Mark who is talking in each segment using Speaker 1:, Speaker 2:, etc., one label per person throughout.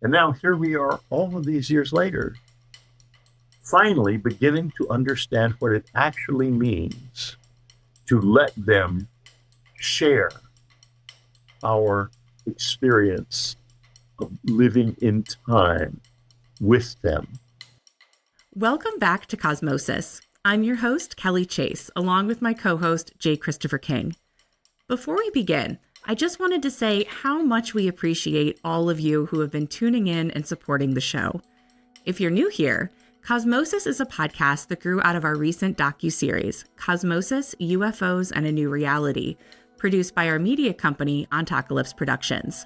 Speaker 1: And now here we are, all of these years later, finally beginning to understand what it actually means to let them share our experience of living in time with them.
Speaker 2: Welcome back to Cosmosis. I'm your host, Kelly Chase, along with my co-host, J. Christopher King. Before we begin, I just wanted to say how much we appreciate all of you who have been tuning in and supporting the show. If you're new here, Cosmosis is a podcast that grew out of our recent docuseries, Cosmosis, UFOs, and a New Reality, produced by our media company, Ontocalypse Productions.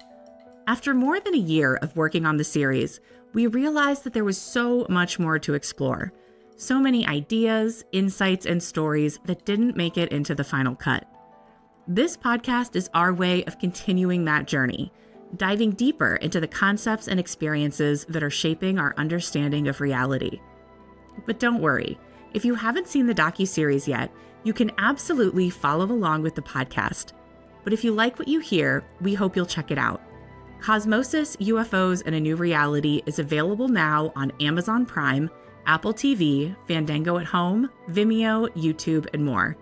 Speaker 2: After more than a year of working on the series, we realized that there was so much more to explore. So many ideas, insights, and stories that didn't make it into the final cut. This podcast is our way of continuing that journey, diving deeper into the concepts and experiences that are shaping our understanding of reality. But don't worry, if you haven't seen the docuseries yet, you can absolutely follow along with the podcast. But if you like what you hear, we hope you'll check it out. Cosmosis, UFOs, and a New Reality is available now on Amazon Prime, Apple TV, Fandango at Home, Vimeo, YouTube, and more.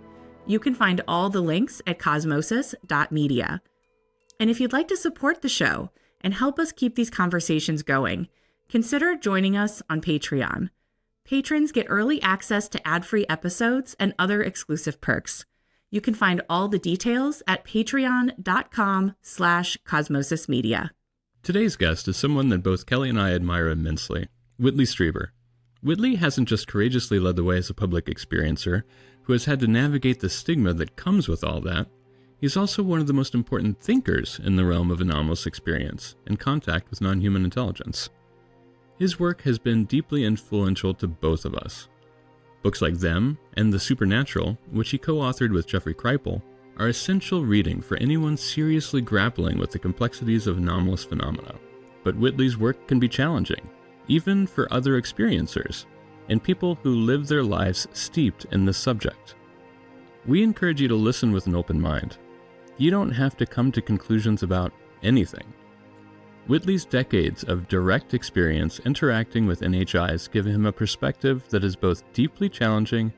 Speaker 2: You can find all the links at cosmosis.media. And if you'd like to support the show and help us keep these conversations going, consider joining us on Patreon. Patrons get early access to ad-free episodes and other exclusive perks. You can find all the details at patreon.com/cosmosismedia.
Speaker 3: Today's guest is someone that both Kelly and I admire immensely, Whitley Strieber. Whitley hasn't just courageously led the way as a public experiencer who has had to navigate the stigma that comes with all that. He's also one of the most important thinkers in the realm of anomalous experience and contact with non-human intelligence. His work has been deeply influential to both of us. Books like Them and The Supernatural, which he co-authored with Jeffrey Kripal, are essential reading for anyone seriously grappling with the complexities of anomalous phenomena. But Whitley's work can be challenging, even for other experiencers, and people who live their lives steeped in this subject. We encourage you to listen with an open mind. You don't have to come to conclusions about anything. Whitley's decades of direct experience interacting with NHIs give him a perspective that is both deeply challenging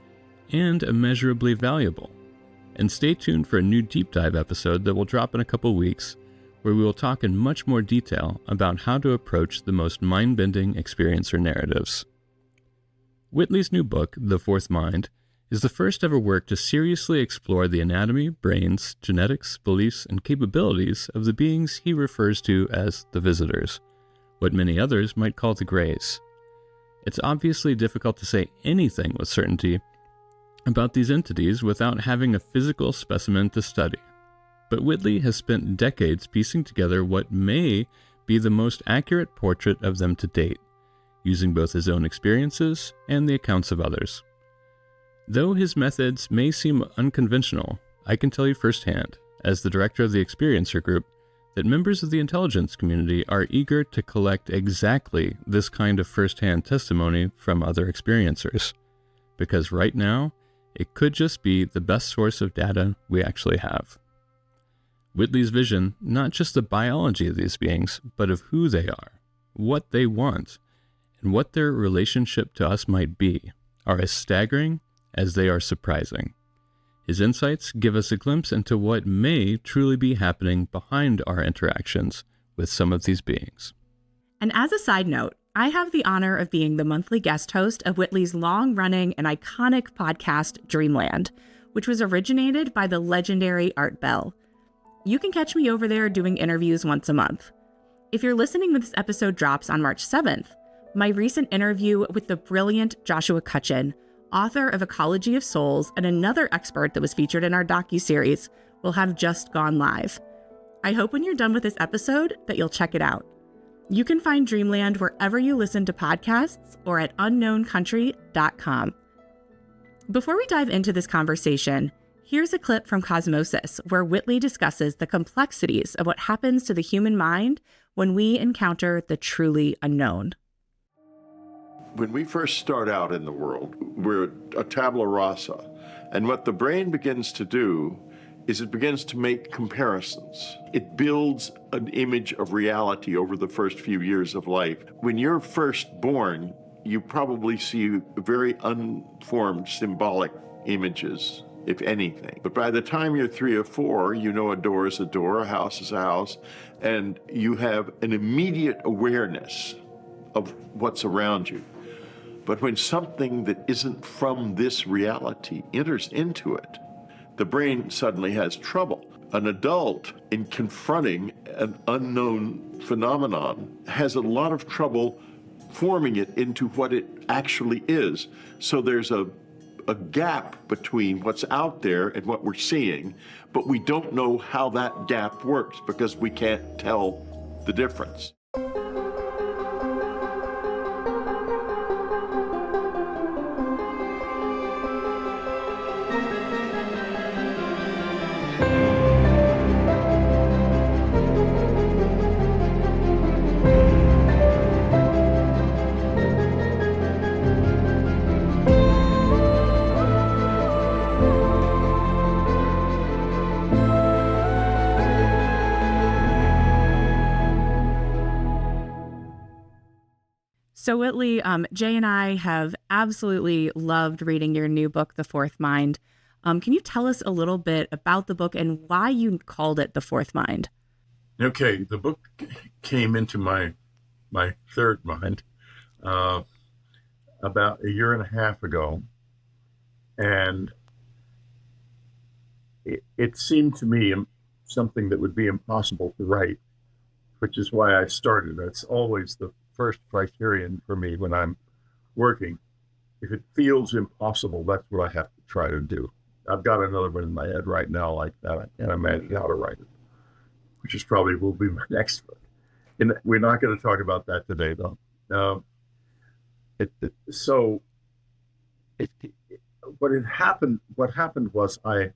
Speaker 3: and immeasurably valuable. And stay tuned for a new deep dive episode that will drop in a couple weeks, where we will talk in much more detail about how to approach the most mind-bending experiencer narratives. Whitley's new book, The Fourth Mind, is the first ever work to seriously explore the anatomy, brains, genetics, beliefs, and capabilities of the beings he refers to as the visitors, what many others might call the Greys. It's obviously difficult to say anything with certainty about these entities without having a physical specimen to study. But Whitley has spent decades piecing together what may be the most accurate portrait of them to date, using both his own experiences and the accounts of others. Though his methods may seem unconventional, I can tell you firsthand, as the director of the Experiencer Group, that members of the intelligence community are eager to collect exactly this kind of first-hand testimony from other experiencers, because right now, it could just be the best source of data we actually have. Whitley's vision, not just the biology of these beings, but of who they are, what they want, and what their relationship to us might be, are as staggering as they are surprising. His insights give us a glimpse into what may truly be happening behind our interactions with some of these beings.
Speaker 2: And as a side note, I have the honor of being the monthly guest host of Whitley's long-running and iconic podcast, Dreamland, which was originated by the legendary Art Bell. You can catch me over there doing interviews once a month. If you're listening when this episode drops on March 7th, my recent interview with the brilliant Joshua Cutchin, author of Ecology of Souls and another expert that was featured in our docuseries, will have just gone live. I hope when you're done with this episode that you'll check it out. You can find Dreamland wherever you listen to podcasts or at unknowncountry.com. Before we dive into this conversation, here's a clip from Cosmosis where Whitley discusses the complexities of what happens to the human mind when we encounter the truly unknown.
Speaker 4: When we first start out in the world, we're a tabula rasa. And what the brain begins to do is it begins to make comparisons. It builds an image of reality over the first few years of life. When you're first born, you probably see very unformed symbolic images, if anything. But by the time you're 3 or 4, you know a door is a door, a house is a house, and you have an immediate awareness of what's around you. But when something that isn't from this reality enters into it, the brain suddenly has trouble. An adult, in confronting an unknown phenomenon, has a lot of trouble forming it into what it actually is. So there's a gap between what's out there and what we're seeing, but we don't know how that gap works because we can't tell the difference.
Speaker 2: So Whitley, Jay and I have absolutely loved reading your new book, The Fourth Mind. Can you tell us a little bit about the book and why you called it The Fourth Mind?
Speaker 1: Okay, the book came into my third mind about a year and a half ago, and it seemed to me something that would be impossible to write, which is why I started. That's always the first criterion for me when I'm working. If it feels impossible, that's what I have to try to do. I've got another one in my head right now like that. I can't imagine how to write it, which is probably will be my next book. And we're not going to talk about that today, though. What happened was I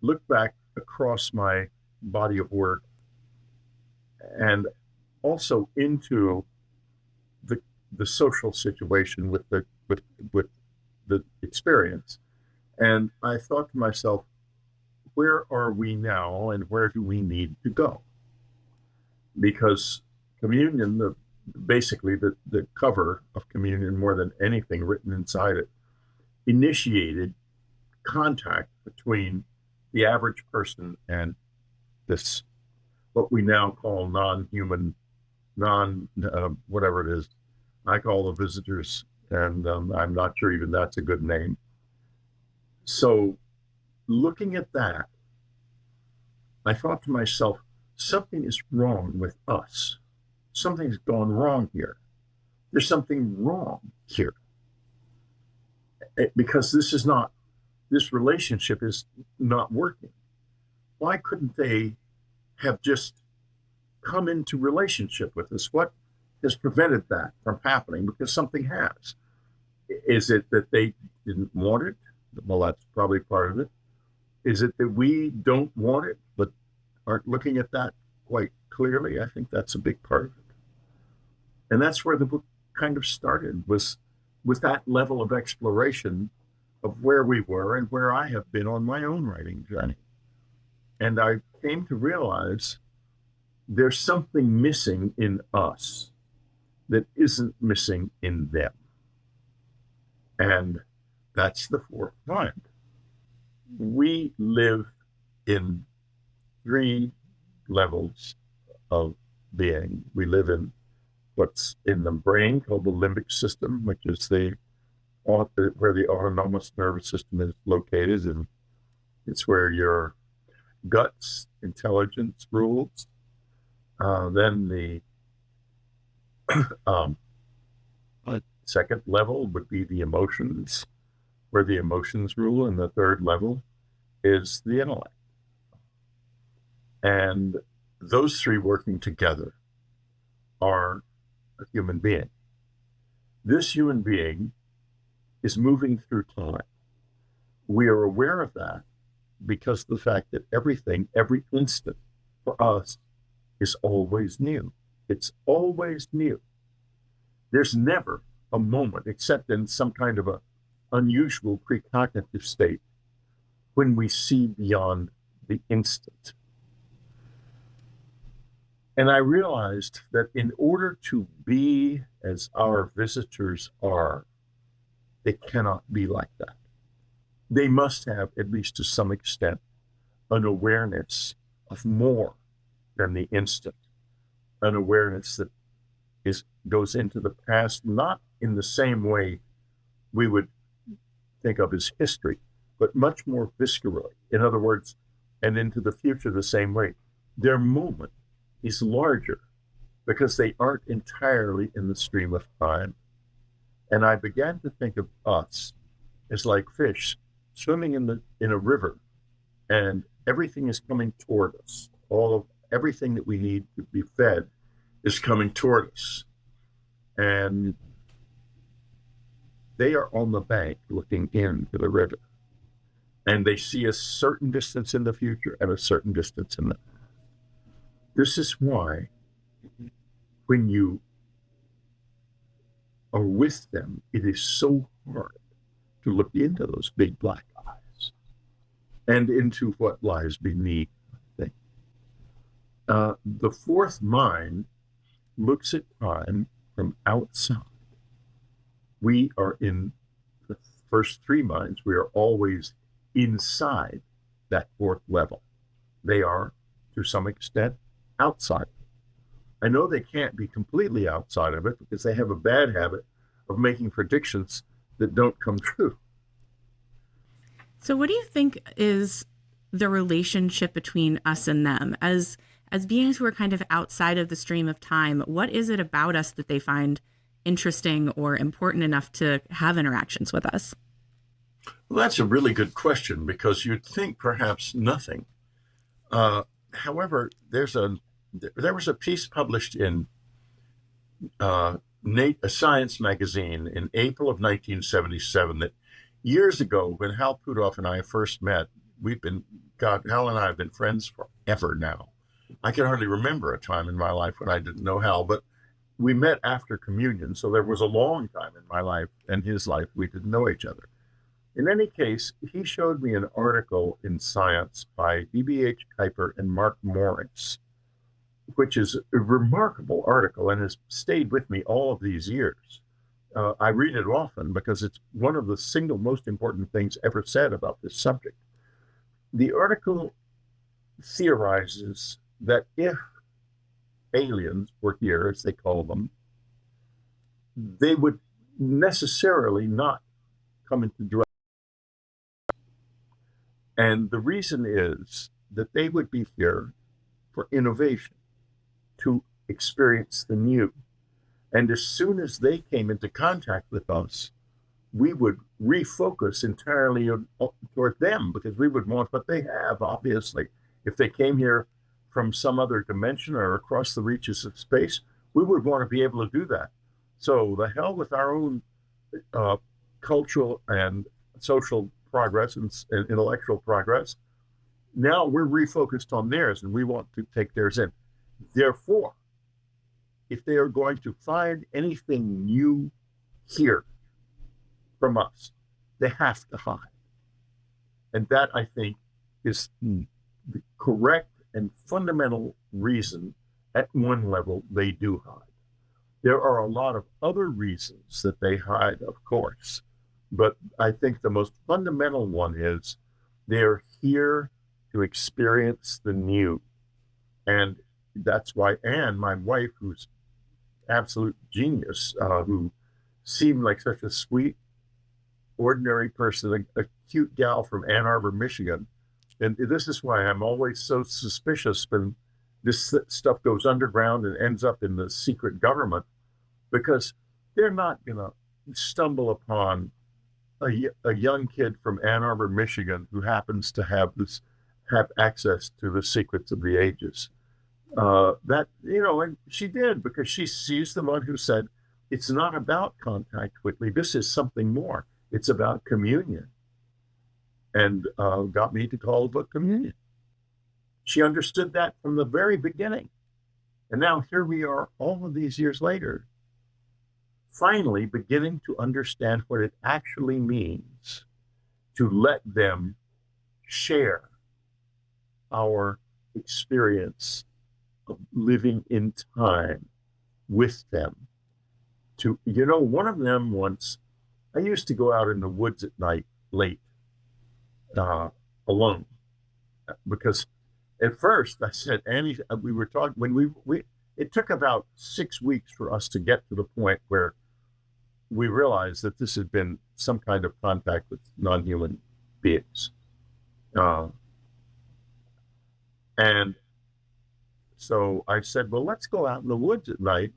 Speaker 1: looked back across my body of work and also into the social situation with the experience. And I thought to myself, where are we now and where do we need to go? Because communion, basically the cover of communion, more than anything written inside it, initiated contact between the average person and this, what we now call non-human, whatever it is. I call the visitors, and I'm not sure even that's a good name. So looking at that, I thought to myself, something is wrong with us. Something's gone wrong here. There's something wrong here. Because this relationship is not working. Why couldn't they have just come into relationship with us? What has prevented that from happening? Because something has. Is it that they didn't want it? Well, that's probably part of it. Is it that we don't want it, but aren't looking at that quite clearly? I think that's a big part of it. And that's where the book kind of started, was with that level of exploration of where we were and where I have been on my own writing journey. And I came to realize there's something missing in us that isn't missing in them. And that's the fourth mind. We live in 3 levels of being. We live in what's in the brain called the limbic system, which is where the autonomous nervous system is located, and it's where your guts intelligence rules. Then the second level would be the emotions, where the emotions rule, and the third level is the intellect. And those 3 working together are a human being. This human being is moving through time. We are aware of that because of the fact that everything, every instant for us is always new. It's always new. There's never a moment, except in some kind of a unusual precognitive state, when we see beyond the instant. And I realized that in order to be as our visitors are, they cannot be like that. They must have, at least to some extent, an awareness of more than the instant, an awareness that goes into the past, not in the same way we would think of as history, but much more viscerally. In other words, and into the future the same way. Their moment is larger because they aren't entirely in the stream of time. And I began to think of us as like fish swimming in a river, and everything is coming toward us. Everything that we need to be fed is coming toward us. And they are on the bank looking into the river. And they see a certain distance in the future and a certain distance in the past. This is why when you are with them, it is so hard to look into those big black eyes and into what lies beneath, I think. The fourth mind looks at time from outside. We are in the first three minds. We are always inside that fourth level. They are, to some extent, outside. I know they can't be completely outside of it because they have a bad habit of making predictions that don't come true.
Speaker 2: So what do you think is the relationship between us and them? As beings who are kind of outside of the stream of time, what is it about us that they find interesting or important enough to have interactions with us?
Speaker 1: Well, that's a really good question because you'd think perhaps nothing. However, there was a piece published in a Science magazine in April of 1977 that years ago, when Hal Puthoff and I first met, Hal and I have been friends forever now. I can hardly remember a time in my life when I didn't know Hal, but we met after communion, so there was a long time in my life and his life we didn't know each other. In any case, he showed me an article in Science by B.B.H. Kuyper and Mark Morris, which is a remarkable article and has stayed with me all of these years. I read it often because it's one of the single most important things ever said about this subject. The article theorizes that if aliens were here, as they call them, they would necessarily not come into direct. And the reason is that they would be here for innovation, to experience the new. And as soon as they came into contact with us, we would refocus entirely toward them because we would want what they have, obviously. If they came here from some other dimension or across the reaches of space, we would want to be able to do that. So the hell with our own cultural and social progress and intellectual progress. Now we're refocused on theirs and we want to take theirs in. Therefore, if they are going to find anything new here from us, they have to hide. And that, I think, is the correct and fundamental reason at one level they do hide. There are a lot of other reasons that they hide, of course, but I think the most fundamental one is they're here to experience the new. And that's why Anne, my wife, who's absolute genius, who seemed like such a sweet, ordinary person, a cute gal from Ann Arbor, Michigan. And this is why I'm always so suspicious when this stuff goes underground and ends up in the secret government, because they're not going to stumble upon a young kid from Ann Arbor, Michigan, who happens to have access to the secrets of the ages. And she did, because she's the one who said, it's not about contact, Whitley. This is something more. It's about communion. And got me to call the book Communion. She understood that from the very beginning. And now here we are all of these years later, finally beginning to understand what it actually means to let them share our experience of living in time with them. One of them once, I used to go out in the woods at night late, alone, because at first I said, Annie, we were talking when it took about 6 weeks for us to get to the point where we realized that this had been some kind of contact with non-human beings. And so I said, well, let's go out in the woods at night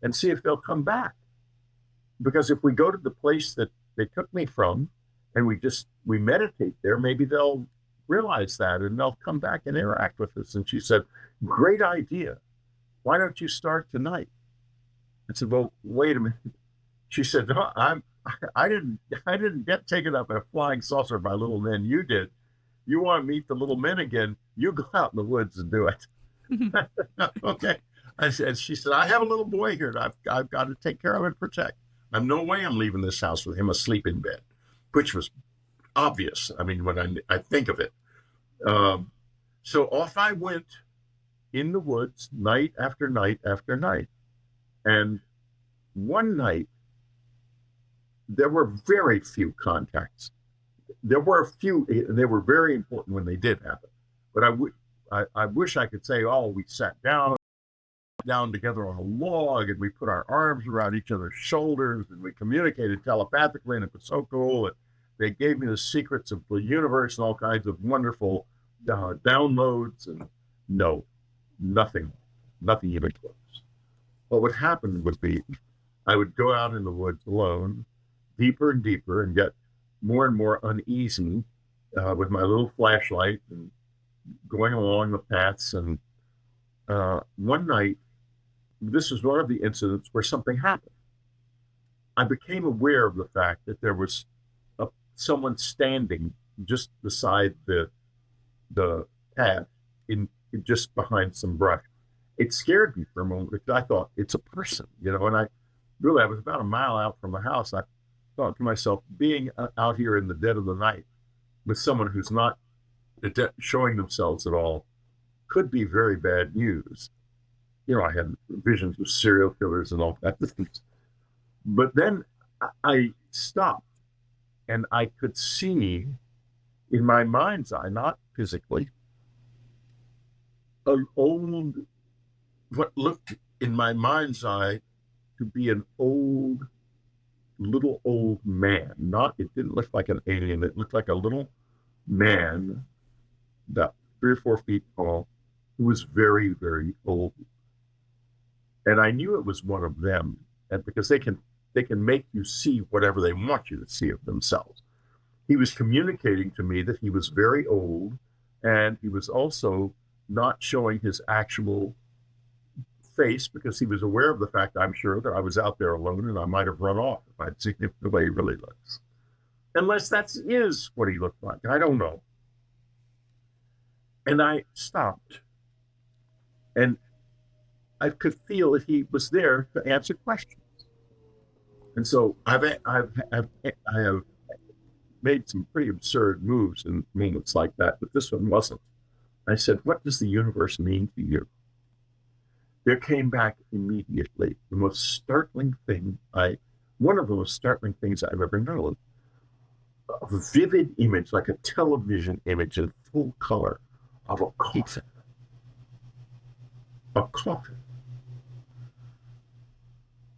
Speaker 1: and see if they'll come back. Because if we go to the place that they took me from and we meditate there, maybe they'll realize that and they'll come back and interact with us. And she said, great idea. Why don't you start tonight? I said, well, wait a minute. She said, no, I didn't get taken up in a flying saucer by little men. You did. You want to meet the little men again? You go out in the woods and do it. Okay. She said, I have a little boy here that I've got to take care of and protect. I'm no way I'm leaving this house with him asleep in bed, which was obvious. I mean, when I think of it. So off I went in the woods night after night after night. And one night, there were very few contacts. There were a few, and they were very important when they did happen. But I wish I could say, oh, we sat down together on a log and we put our arms around each other's shoulders and we communicated telepathically, and it was so cool. And they gave me the secrets of the universe and all kinds of wonderful downloads. And no, nothing even close. What would happen would be I would go out in the woods alone, deeper and deeper, and get more and more uneasy with my little flashlight and going along the paths. And one night, this was one of the incidents where something happened. I became aware of the fact that there was someone standing just beside the path, just behind some brush. It scared me for a moment because I thought it's a person, and I was about a mile out from the house. I thought to myself, being out here in the dead of the night with someone who's not showing themselves at all could be very bad news. I had visions of serial killers and all that. But then I stopped and I could see in my mind's eye, not physically, what looked in my mind's eye to be an little old man. It didn't look like an alien. It looked like a little man, about 3 or 4 feet tall, who was very, very old. And I knew it was one of them, and because they can make you see whatever they want you to see of themselves. He was communicating to me that he was very old, and he was also not showing his actual face because he was aware of the fact, I'm sure, that I was out there alone and I might have run off if I'd seen him the way he really looks. Unless that is what he looked like. I don't know. And I stopped. And I could feel that he was there to answer questions. And so I have made some pretty absurd moves in moments like that, but this one wasn't. I said, what does the universe mean to you? There came back immediately the most startling thing, one of the most startling things I've ever known. A vivid image, like a television image in full color of a coffin. A coffin.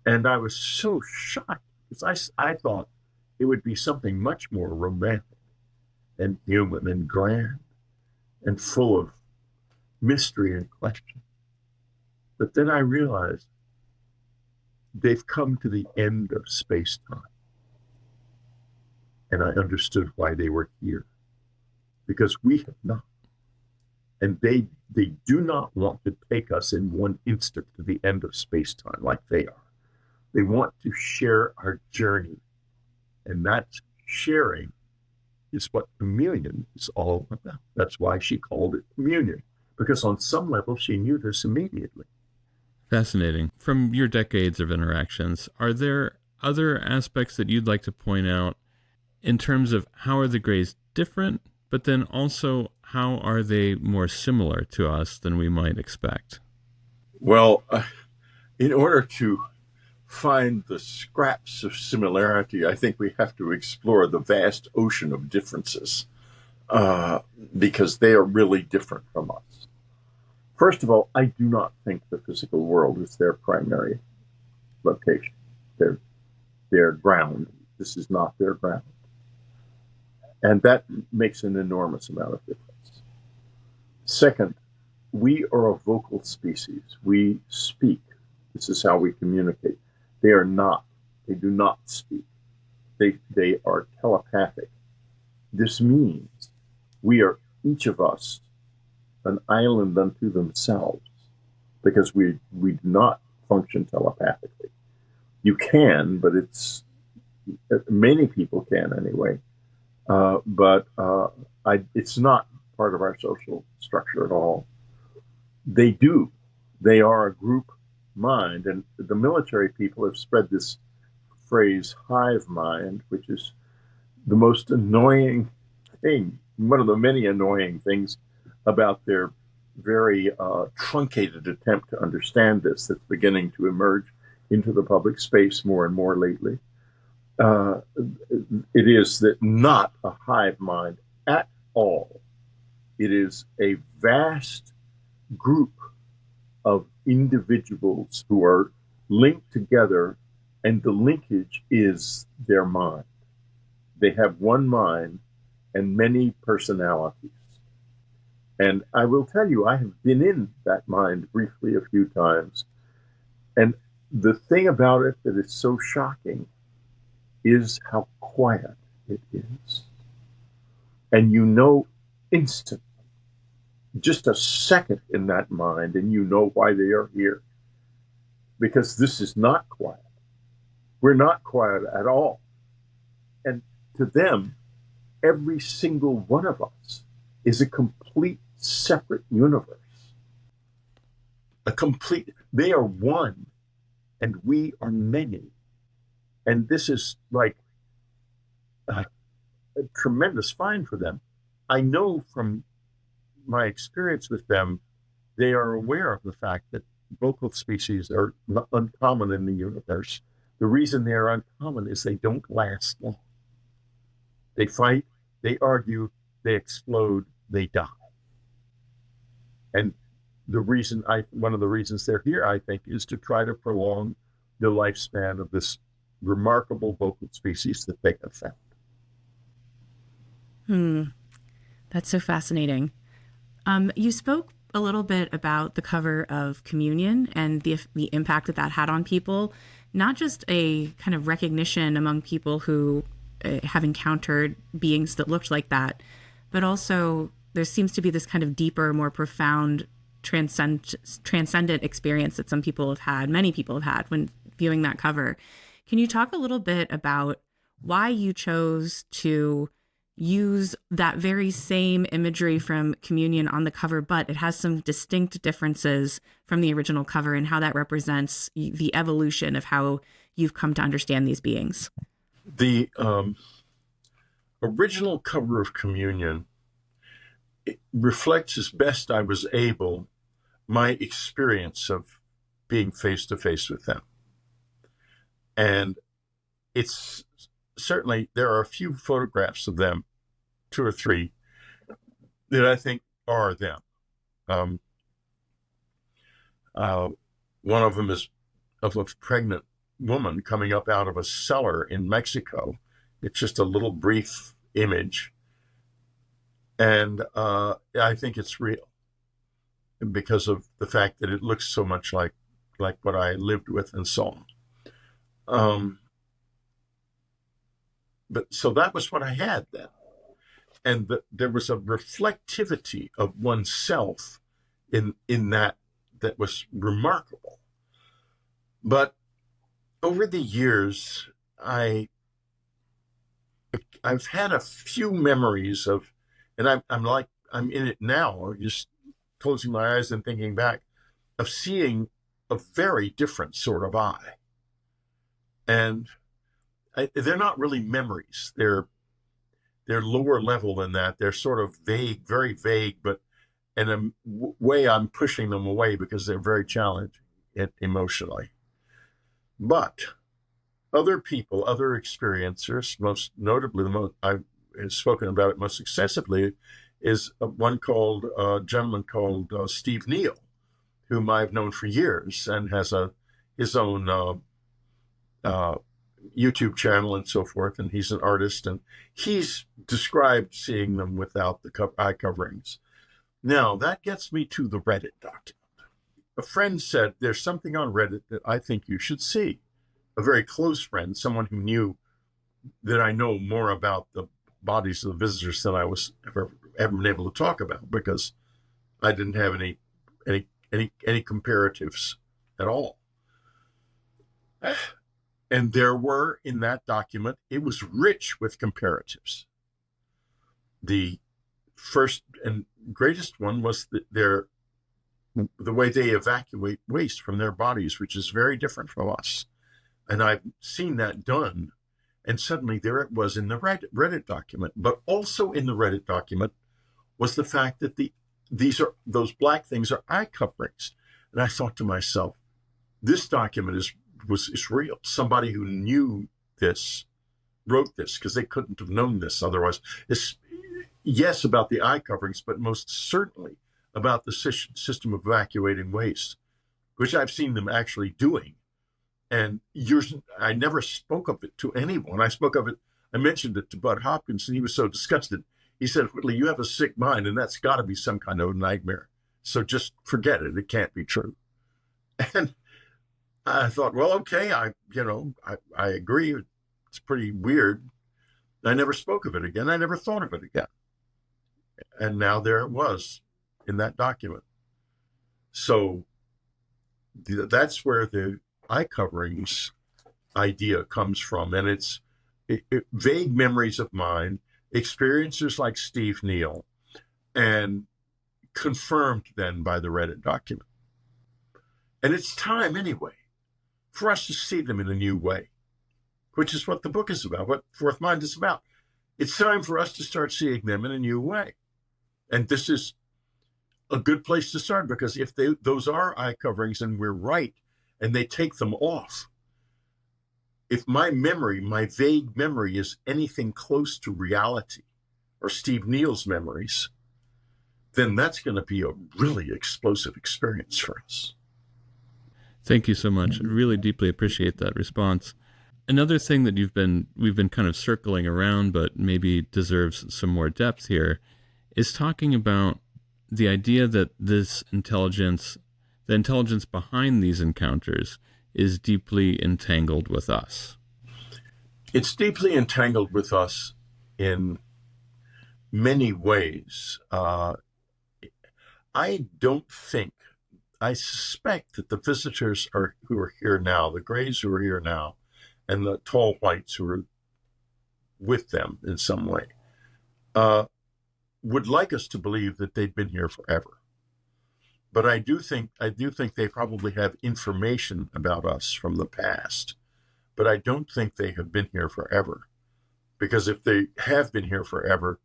Speaker 1: And I was so shocked because I thought it would be something much more romantic and human and grand and full of mystery and question. But then I realized they've come to the end of space-time. And I understood why they were here. Because we have not. And they do not want to take us in one instant to the end of space-time like they are. They want to share our journey. And that sharing is what communion is all about. That's why she called it communion. Because on some level, she knew this immediately.
Speaker 3: Fascinating. From your decades of interactions, are there other aspects that you'd like to point out in terms of how are the Greys different But then also, how are they more similar to us than we might expect?
Speaker 4: Well, in order to find the scraps of similarity, I think we have to explore the vast ocean of differences, because they are really different from us. First of all, I do not think the physical world is their primary location, their ground. This is not their ground. And that makes an enormous amount of difference. Second, we are a vocal species. We speak. This is how we communicate. They are not. They do not speak. They are telepathic. This means we are, each of us, an island unto themselves, because we do not function telepathically. You can, but many people can anyway. But it's not part of our social structure at all. They do. They are a group mind, and the military people have spread this phrase hive mind, which is the most annoying thing, one of the many annoying things about their very truncated attempt to understand this that's beginning to emerge into the public space more and more lately. It is that not a hive mind at all. It is a vast group of individuals who are linked together, and the linkage is their mind. They have one mind and many personalities. And I will tell you, I have been in that mind briefly a few times. And the thing about it that is so shocking is how quiet it is. And you know instantly, just a second in that mind, and you know why they are here. Because this is not quiet. We're not quiet at all. And to them, every single one of us is a complete separate universe. They are one, and we are many. And this is like a tremendous find for them. I know from my experience with them, they are aware of the fact that vocal species are uncommon in the universe. The reason they are uncommon is they don't last long. They fight, they argue, they explode, they die. And one of the reasons they're here, I think, is to try to prolong the lifespan of this remarkable vocal species that they have found.
Speaker 2: That's so fascinating. You spoke a little bit about the cover of Communion and the impact that had on people, not just a kind of recognition among people who have encountered beings that looked like that, but also there seems to be this kind of deeper, more profound, transcendent experience that many people have had when viewing that cover. Can you talk a little bit about why you chose to use that very same imagery from Communion on the cover, but it has some distinct differences from the original cover, and how that represents the evolution of how you've come to understand these beings?
Speaker 1: The original cover of Communion, it reflects as best I was able my experience of being face to face with them. And it's certainly, there are a few photographs of them, 2 or 3, that I think are them. One of them is of a pregnant woman coming up out of a cellar in Mexico. It's just a little brief image. And I think it's real because of the fact that it looks so much like what I lived with and saw. But so that was what I had then. And there was a reflectivity of oneself in that was remarkable. But over the years, I've had a few memories of, and I'm in it now, just closing my eyes and thinking back, of seeing a very different sort of eye. And they're not really memories. They're they're lower level than that. They're sort of vague, very vague, but in a way I'm pushing them away because they're very challenging emotionally. But other people, other experiencers, most notably, I've spoken about it most excessively, is one called a gentleman called Steve Neal, whom I've known for years and has his own YouTube channel and so forth. And he's an artist, and he's described seeing them without the eye coverings. Now, that gets me to the Reddit document. A friend said, there's something on Reddit that I think you should see. A very close friend, someone who knew that I know more about the bodies of the visitors than I was ever been able to talk about, because I didn't have any comparatives at all. And there were, in that document, it was rich with comparatives. The first and greatest one was the way they evacuate waste from their bodies, which is very different from us. And I've seen that done. And suddenly there it was in the Reddit document. But also in the Reddit document was the fact that those black things are eye coverings. And I thought to myself, this document is real. Somebody who knew this wrote this, because they couldn't have known this otherwise. Yes, about the eye coverings, but most certainly about the system of evacuating waste, which I've seen them actually doing. And I never spoke of it to anyone. I mentioned it to Bud Hopkins, and he was so disgusted. He said, Whitley, you have a sick mind, and that's got to be some kind of a nightmare. So just forget it. It can't be true. And I thought, well, okay, I agree. It's pretty weird. I never spoke of it again. I never thought of it again. And now there it was in that document. So that's where the eye coverings idea comes from. And it's vague memories of mine, experiences like Steve Neal, and confirmed then by the Reddit document. And it's time anyway for us to see them in a new way, which is what the book is about, what Fourth Mind is about. It's time for us to start seeing them in a new way. And this is a good place to start, because if those are eye coverings and we're right, and they take them off, if my vague memory is anything close to reality or Steve Neal's memories, then that's going to be a really explosive experience for us.
Speaker 3: Thank you so much. I really deeply appreciate that response. Another thing that we've been kind of circling around, but maybe deserves some more depth here, is talking about the idea that this intelligence, the intelligence behind these encounters, is deeply entangled with us.
Speaker 1: It's deeply entangled with us in many ways. I suspect that the visitors who are here now, the Greys who are here now, and the tall whites who are with them in some way, would like us to believe that they've been here forever. But I do think they probably have information about us from the past. But I don't think they have been here forever. Because if they have been here forever,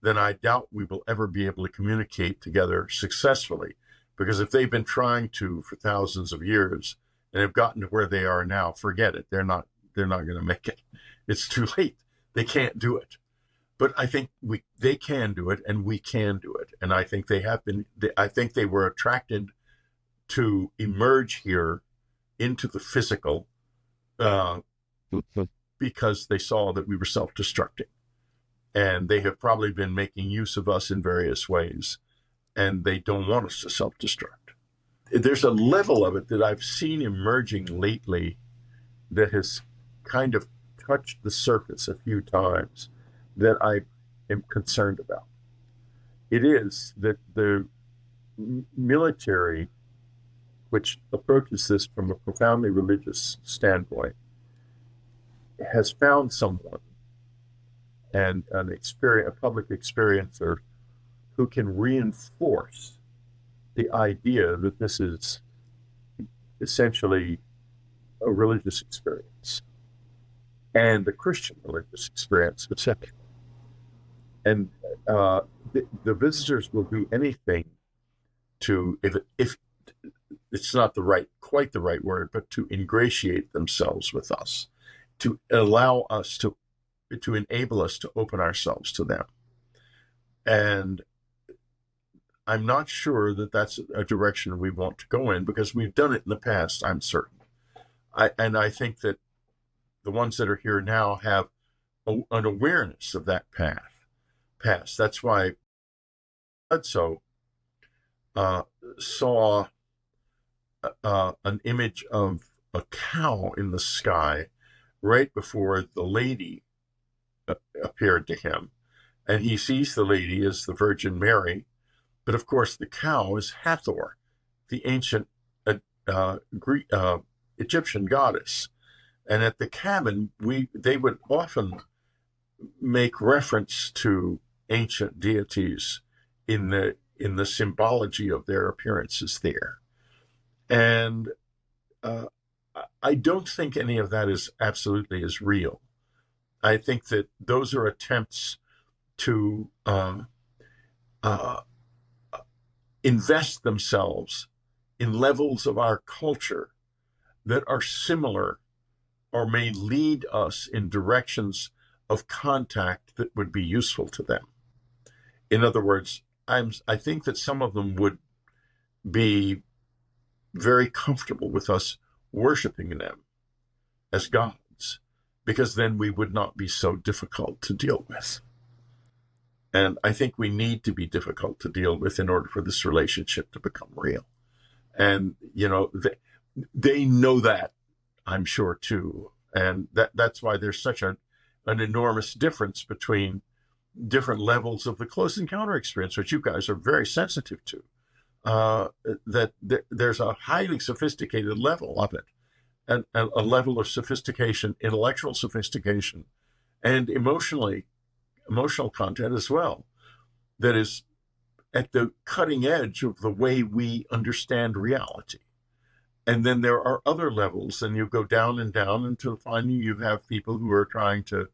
Speaker 1: then I doubt we will ever be able to communicate together successfully. Because if they've been trying to for thousands of years and have gotten to where they are now, forget it. They're not going to make it. It's too late. They can't do it. But I think they can do it, and we can do it. And I think they have been. I think they were attracted to emerge here into the physical because they saw that we were self-destructing. And they have probably been making use of us in various ways, and they don't want us to self-destruct. There's a level of it that I've seen emerging lately that has kind of touched the surface a few times that I am concerned about. It is that the military, which approaches this from a profoundly religious standpoint, has found someone and a public experiencer who can reinforce the idea that this is essentially a religious experience and a Christian religious experience, etc. And the visitors will do anything to, if it's not quite the right word, but to ingratiate themselves with us, to allow us to enable us to open ourselves to them. And I'm not sure that that's a direction we want to go in, because we've done it in the past, I'm certain. I think that the ones that are here now have an awareness of that past. That's why Bledsoe saw an image of a cow in the sky right before the lady appeared to him. And he sees the lady as the Virgin Mary, but of course the cow is Hathor, the ancient Greek, Egyptian goddess. And at the cabin, they would often make reference to ancient deities in the symbology of their appearances there. And I don't think any of that is absolutely as real. I think that those are attempts to invest themselves in levels of our culture that are similar or may lead us in directions of contact that would be useful to them. In other words, I think that some of them would be very comfortable with us worshiping them as gods, because then we would not be so difficult to deal with. And I think we need to be difficult to deal with in order for this relationship to become real. And, they know that, I'm sure, too. And that's why there's such an enormous difference between different levels of the close encounter experience, which you guys are very sensitive to. That there's a highly sophisticated level of it, and a level of sophistication, intellectual sophistication, and emotional content as well, that is at the cutting edge of the way we understand reality. And then there are other levels, and you go down and down until finally you have people who are trying to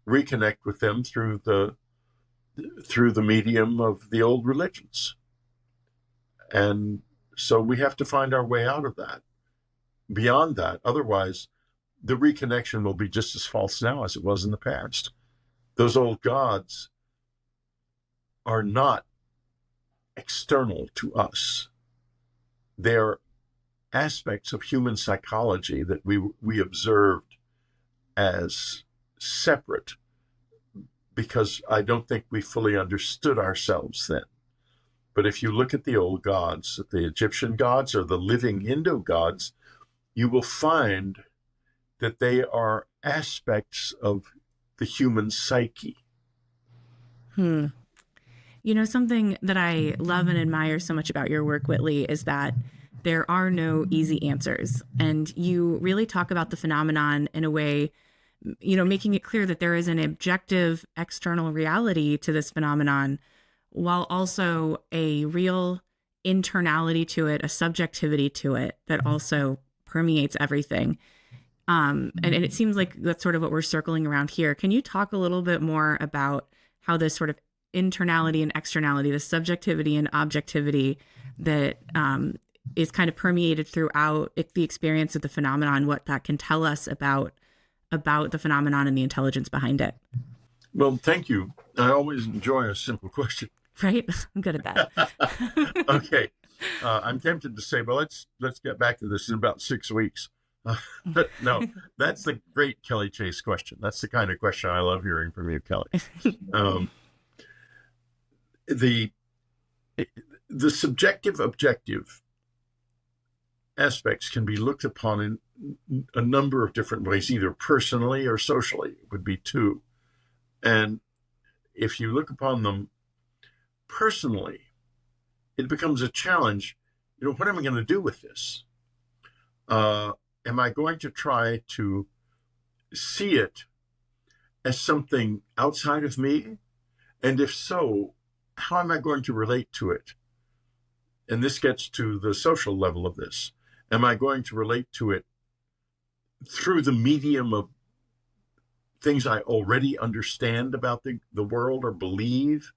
Speaker 1: reconnect with them through the medium of the old religions. And so we have to find our way out of that. Beyond that, otherwise, the reconnection will be just as false now as it was in the past. Those old gods are not external to us. They're aspects of human psychology that we observed as separate, because I don't think we fully understood ourselves then. But if you look at the old gods, the Egyptian gods or the living Hindu gods, you will find that they are aspects of the human psyche.
Speaker 2: Something that I love and admire so much about your work, Whitley, is that there are no easy answers. And you really talk about the phenomenon in a way, making it clear that there is an objective external reality to this phenomenon, while also a real internality to it, a subjectivity to it that also permeates everything. And it seems like that's sort of what we're circling around here. Can you talk a little bit more about how this sort of internality and externality, the subjectivity and objectivity that is kind of permeated throughout the experience of the phenomenon, what that can tell us about the phenomenon and the intelligence behind it?
Speaker 1: Well, thank you. I always enjoy a simple question.
Speaker 2: Right? I'm good at that.
Speaker 1: Okay. I'm tempted to say, well, let's get back to this in about 6 weeks. But no, that's the great Kelly Chase question. That's the kind of question I love hearing from you, Kelly. The subjective objective aspects can be looked upon in a number of different ways, either personally or socially would be two. And if you look upon them personally, it becomes a challenge. What am I going to do with this? Am I going to try to see it as something outside of me? And if so, how am I going to relate to it? And this gets to the social level of this. Am I going to relate to it through the medium of things I already understand about the world or believe?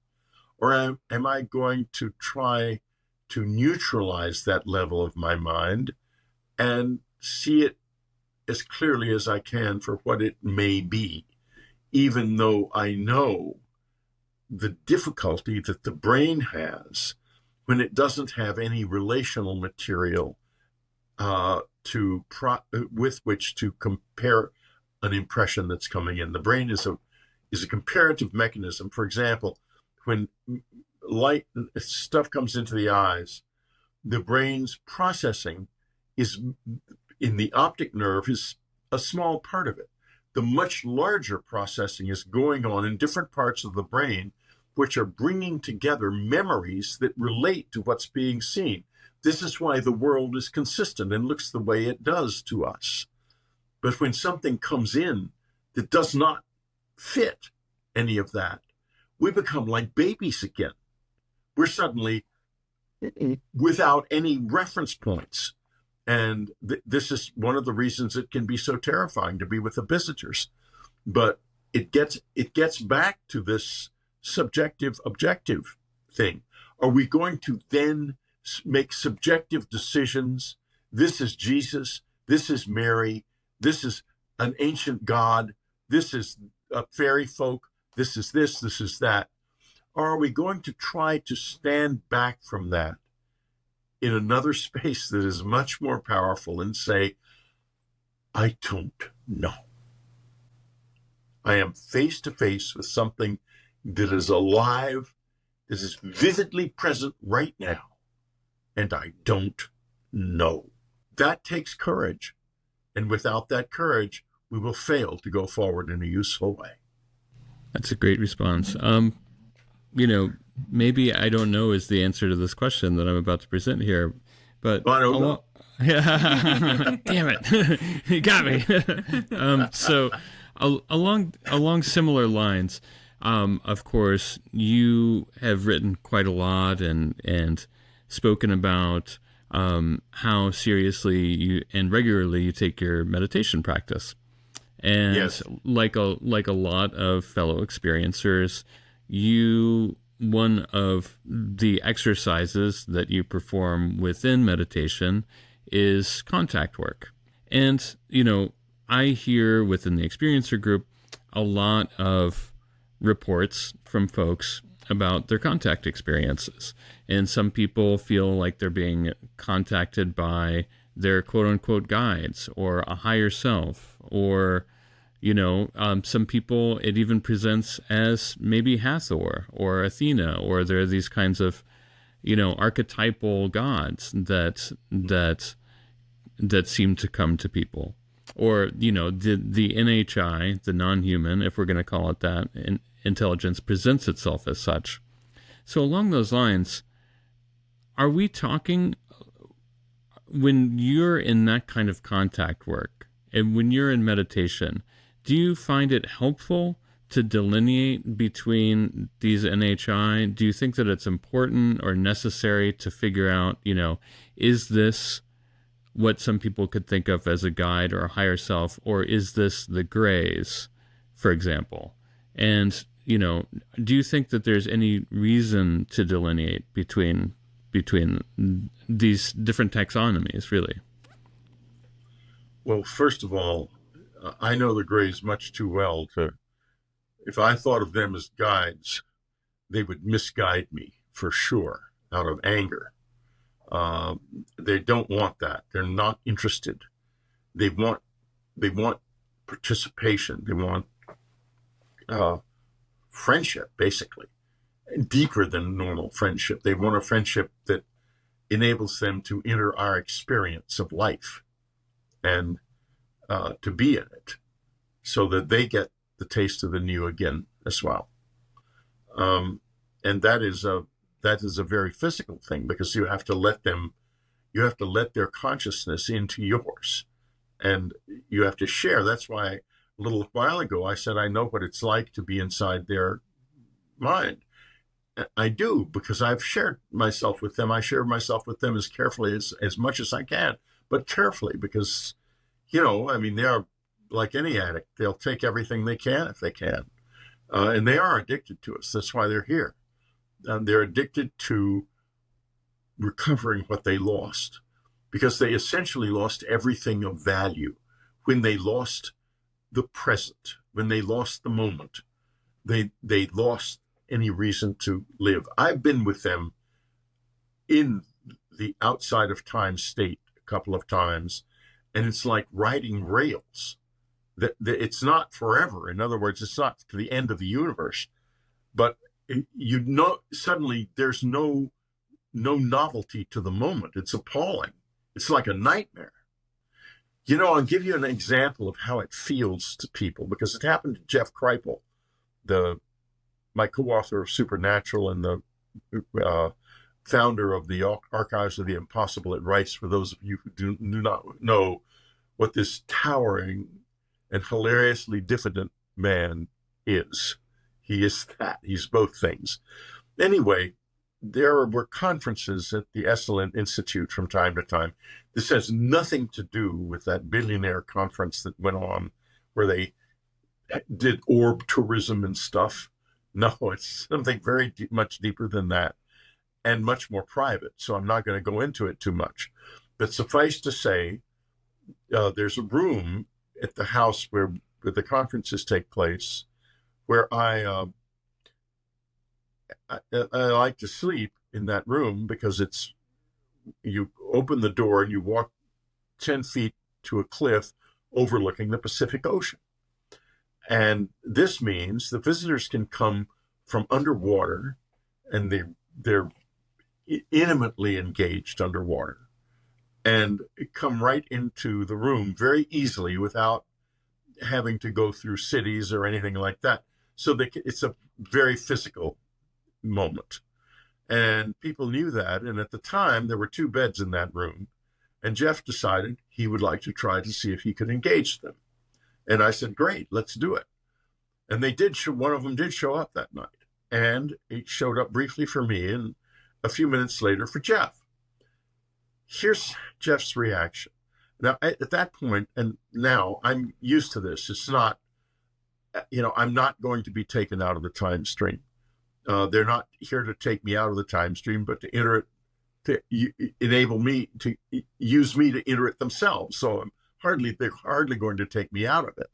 Speaker 1: Or am I going to try to neutralize that level of my mind and see it as clearly as I can for what it may be, even though I know the difficulty that the brain has when it doesn't have any relational material with which to compare an impression that's coming in. The brain is a comparative mechanism. For example, when light stuff comes into the eyes, the brain's processing is in the optic nerve is a small part of it. The much larger processing is going on in different parts of the brain, which are bringing together memories that relate to what's being seen. This is why the world is consistent and looks the way it does to us. But when something comes in that does not fit any of that, we become like babies again. We're suddenly without any reference points. And this is one of the reasons it can be so terrifying to be with the visitors. But it gets back to this subjective objective thing. Are we going to then make subjective decisions? This is Jesus. This is Mary. This is an ancient God. This is a fairy folk. This is this. This is that. Or are we going to try to stand back from that in another space that is much more powerful and say, I don't know. I am face to face with something that is alive, that is vividly present right now, and I don't know. That takes courage. And without that courage, we will fail to go forward in a useful way.
Speaker 3: That's a great response. Maybe I don't know is the answer to this question that I'm about to present here, but
Speaker 1: I don't know.
Speaker 3: Damn it, you got me. So along similar lines, of course, you have written quite a lot and spoken about how seriously you and regularly you take your meditation practice, and
Speaker 1: yes.
Speaker 3: like a lot of fellow experiencers, one of the exercises that you perform within meditation is contact work. And, I hear within the experiencer group a lot of reports from folks about their contact experiences. And some people feel like they're being contacted by their quote unquote guides or a higher self, or some people, it even presents as maybe Hathor or Athena, or there are these kinds of, archetypal gods that seem to come to people. Or, the NHI, the non-human, if we're going to call it that, intelligence presents itself as such. So along those lines, are we talking, when you're in that kind of contact work and when you're in meditation, do you find it helpful to delineate between these NHI? Do you think that it's important or necessary to figure out, is this what some people could think of as a guide or a higher self, or is this the grays, for example? And, do you think that there's any reason to delineate between these different taxonomies, really?
Speaker 1: Well, first of all, I know the Greys much too well if I thought of them as guides, they would misguide me for sure, out of anger. They don't want that. They're not interested. They want participation. They want friendship, basically, deeper than normal friendship. They want a friendship that enables them to enter our experience of life and to be in it, so that they get the taste of the new again as well. And that is a very physical thing, because you have to let their consciousness into yours, and you have to share. That's why a little while ago I said I know what it's like to be inside their mind. I do, because I've shared myself with them. I share myself with them as carefully as much as I can, but carefully, because they are like any addict, they'll take everything they can if they can. And they are addicted to us. That's why they're here. They're addicted to recovering what they lost, because they essentially lost everything of value when they lost the present, when they lost the moment. They lost any reason to live. I've been with them in the outside of time state a couple of times, and it's like riding rails. That it's not forever. In other words, it's not to the end of the universe, but suddenly there's no novelty to the moment. It's appalling. It's like a nightmare. I'll give you an example of how it feels to people, because it happened to Jeff Kripal, my co-author of Supernatural and the founder of the Archives of the Impossible at Rice, for those of you who do not know what this towering and hilariously diffident man is. He is that. He's both things. Anyway, there were conferences at the Esalen Institute from time to time. This has nothing to do with that billionaire conference that went on where they did orb tourism and stuff. No, it's something very much deeper than that and much more private. So I'm not going to go into it too much. But suffice to say, there's a room at the house where the conferences take place where I like to sleep in that room, because you open the door and you walk 10 feet to a cliff overlooking the Pacific Ocean. And this means the visitors can come from underwater, and they're intimately engaged underwater, and come right into the room very easily without having to go through cities or anything like that. So it's a very physical moment. And people knew that. And at the time, there were 2 beds in that room. And Jeff decided he would like to try to see if he could engage them. And I said, great, let's do it. And they did. One of them did show up that night. And it showed up briefly for me, and a few minutes later for Jeff. Here's Jeff's reaction. Now, at that point, and now I'm used to this. It's not, I'm not going to be taken out of the time stream. They're not here to take me out of the time stream, but to enter it, to enable me to use me to enter it themselves. So they're hardly going to take me out of it.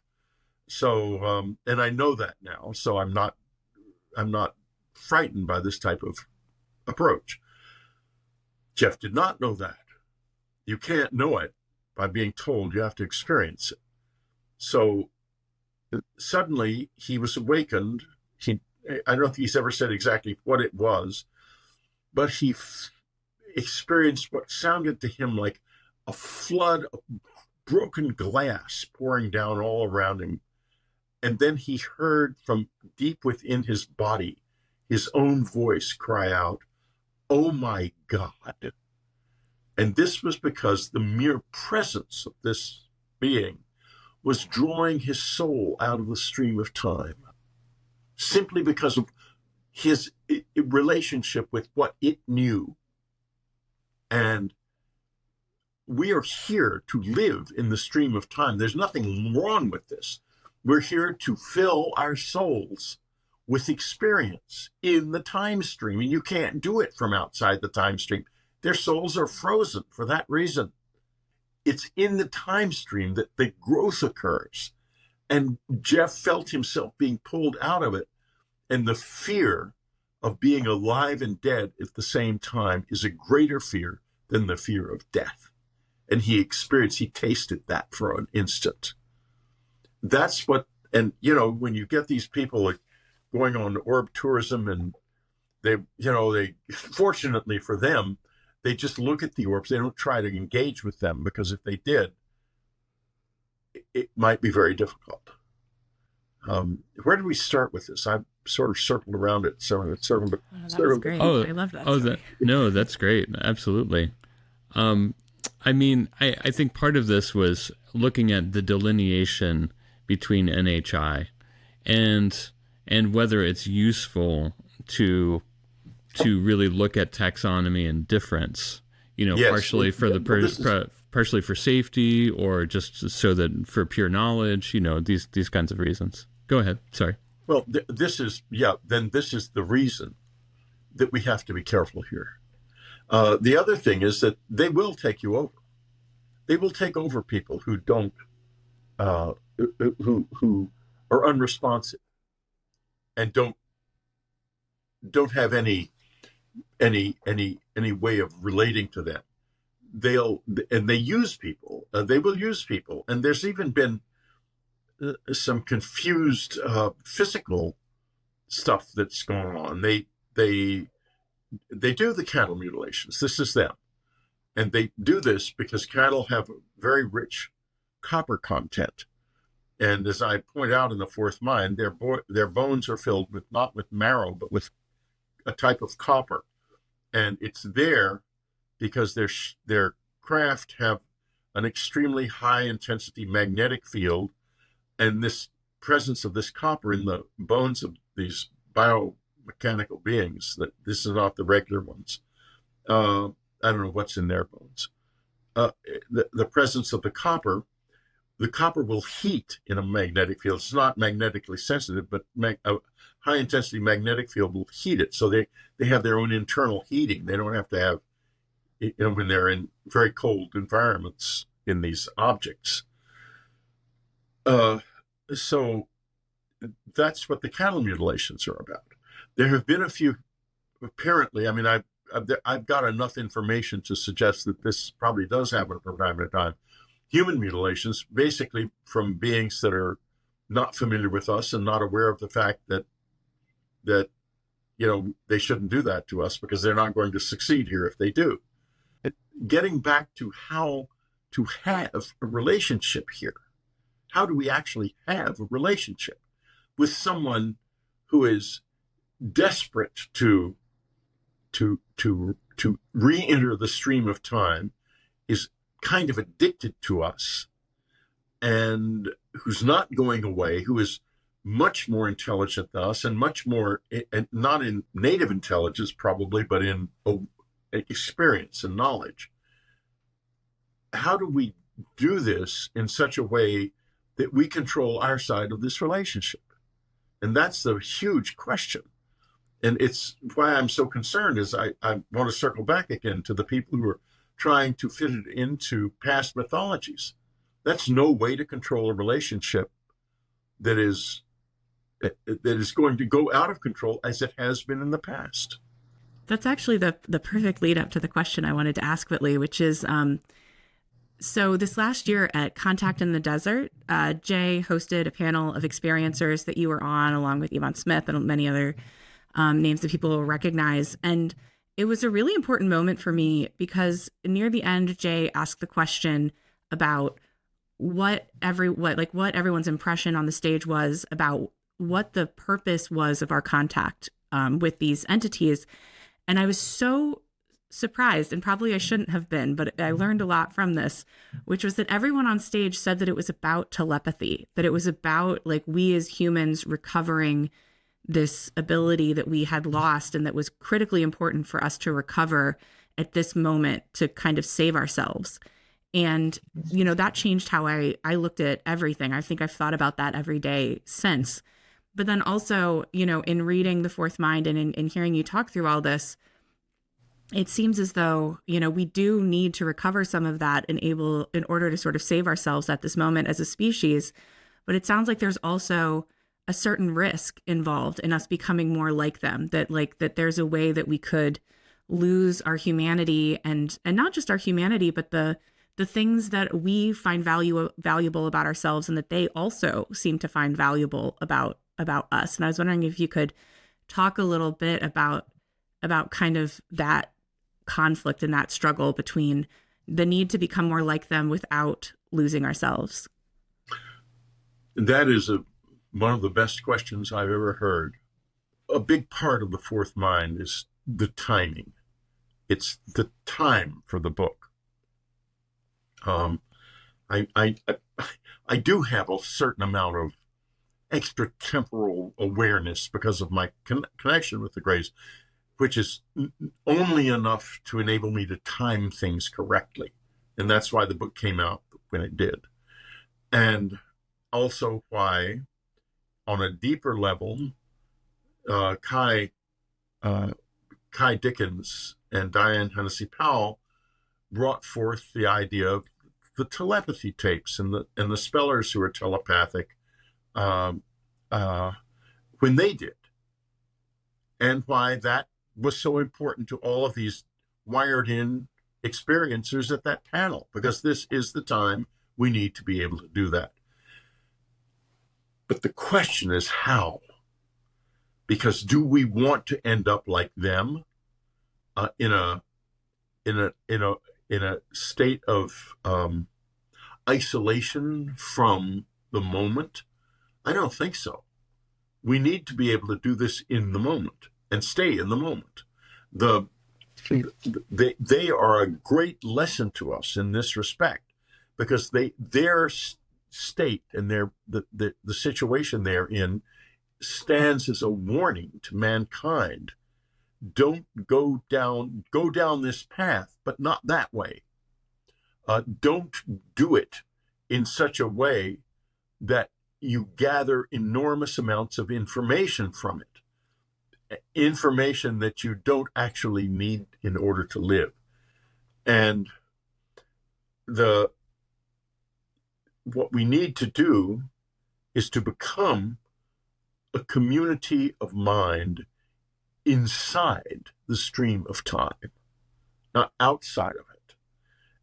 Speaker 1: So, and I know that now. So I'm not frightened by this type of approach. Jeff did not know that. You can't know it by being told. You have to experience it. So suddenly he was awakened. I don't think he's ever said exactly what it was, but he experienced what sounded to him like a flood of broken glass pouring down all around him. And then he heard from deep within his body his own voice cry out, "Oh my God." And this was because the mere presence of this being was drawing his soul out of the stream of time, simply because of his relationship with what it knew. And we are here to live in the stream of time. There's nothing wrong with this. We're here to fill our souls with experience in the time stream, and you can't do it from outside the time stream. Their souls are frozen for that reason. It's in the time stream that the growth occurs. And Jeff felt himself being pulled out of it. And the fear of being alive and dead at the same time is a greater fear than the fear of death. And he tasted that for an instant. That's what, and when you get these people like going on orb tourism, and they fortunately for them, they just look at the orbs. They don't try to engage with them, because if they did, it might be very difficult. Where did we start with this? I've sort of circled around it. So it's sort of.
Speaker 2: That was great. I love that.
Speaker 3: That's great. Absolutely. I think part of this was looking at the delineation between NHI and whether it's useful to really look at taxonomy and difference,
Speaker 1: Yes.
Speaker 3: partially for the partially for safety or just so that for pure knowledge, these kinds of reasons. Go ahead. Sorry.
Speaker 1: Well, this is the reason that we have to be careful here. The other thing is that they will take you over. They will take over people who don't, who are unresponsive and don't have any way of relating to them. They use people. They will use people, and there's even been some confused physical stuff that's going on. They do the cattle mutilations. This is them, and they do this because cattle have very rich copper content. And as I point out in the fourth mind, their bones are filled with not with marrow, but with a type of copper, and it's there because their craft have an extremely high intensity magnetic field, and this presence of this copper in the bones of these biomechanical beings, that this is not the regular ones. I don't know what's in their bones. The presence of the copper will heat in a magnetic field. It's not magnetically sensitive, but a high intensity magnetic field will heat it. So they have their own internal heating. They don't have to have, when they're in very cold environments in these objects. So that's what the cattle mutilations are about. There have been a few, apparently, I mean, I've got enough information to suggest that this probably does happen from time to time. Human mutilations, basically from beings that are not familiar with us and not aware of the fact that they shouldn't do that to us because they're not going to succeed here if they do. Getting back to how to have a relationship here. How do we actually have a relationship with someone who is desperate to re-enter the stream of time, is kind of addicted to us, and who's not going away, who is much more intelligent than us, and much more, and not in native intelligence probably, but in experience and knowledge. How do we do this in such a way that we control our side of this relationship? And that's the huge question. And it's why I'm so concerned, is I want to circle back again to the people who are trying to fit it into past mythologies. That's no way to control a relationship that is going to go out of control as it has been in the past.
Speaker 2: That's actually the perfect lead up to the question I wanted to ask Whitley, which is, so this last year at Contact in the Desert, Jay hosted a panel of experiencers that you were on, along with Yvonne Smith and many other names that people will recognize. And it was a really important moment for me because near the end, Jay asked the question about what everyone's impression on the stage was about what the purpose was of our contact with these entities. And I was so surprised, and probably I shouldn't have been, but I learned a lot from this, which was that everyone on stage said that it was about telepathy, that it was about we as humans recovering this ability that we had lost and that was critically important for us to recover at this moment to kind of save ourselves. And, that changed how I looked at everything. I think I've thought about that every day since. But then also, in reading The Fourth Mind and in hearing you talk through all this, it seems as though, we do need to recover some of that in order to sort of save ourselves at this moment as a species. But it sounds like there's also a certain risk involved in us becoming more like them, that there's a way that we could lose our humanity and not just our humanity, but the things that we find valuable about ourselves and that they also seem to find valuable about us. And I was wondering if you could talk a little bit about kind of that conflict and that struggle between the need to become more like them without losing ourselves.
Speaker 1: That is one of the best questions I've ever heard. A big part of the Fourth Mind is the timing. It's the time for the book. I do have a certain amount of extratemporal awareness because of my connection with the Greys, which is only enough to enable me to time things correctly. And that's why the book came out when it did. And also why, on a deeper level, Kai Dickens and Diane Hennessy Powell brought forth the idea of the telepathy tapes and the spellers who are telepathic when they did, and why that was so important to all of these wired-in experiencers at that panel, because this is the time we need to be able to do that. But the question is how? Because do we want to end up like them, in a state of isolation from the moment? I don't think so. We need to be able to do this in the moment and stay in the moment. They are a great lesson to us in this respect, because their state and the situation they're in stands as a warning to mankind. Don't go down this path, but not that way. Don't do it in such a way that you gather enormous amounts of information from it, information that you don't actually need in order to live. And what we need to do is to become a community of mind inside the stream of time, not outside of it.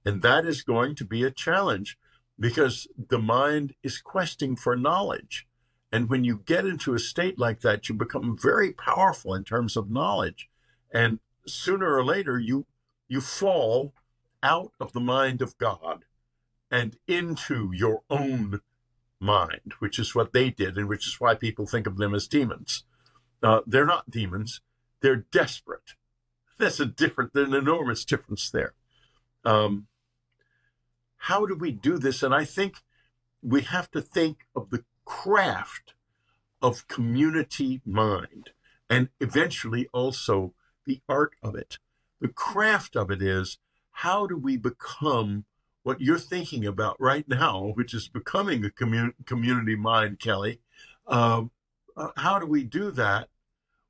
Speaker 1: And that is going to be a challenge, because the mind is questing for knowledge. And when you get into a state like that, you become very powerful in terms of knowledge. And sooner or later, you fall out of the mind of God and into your own mind, which is what they did, and which is why people think of them as demons. They're not demons. They're desperate. There's an enormous difference there. How do we do this? And I think we have to think of the craft of community mind, and eventually also the art of it. The craft of it is, how do we become what you're thinking about right now, which is becoming a community mind, Kelly? How do we do that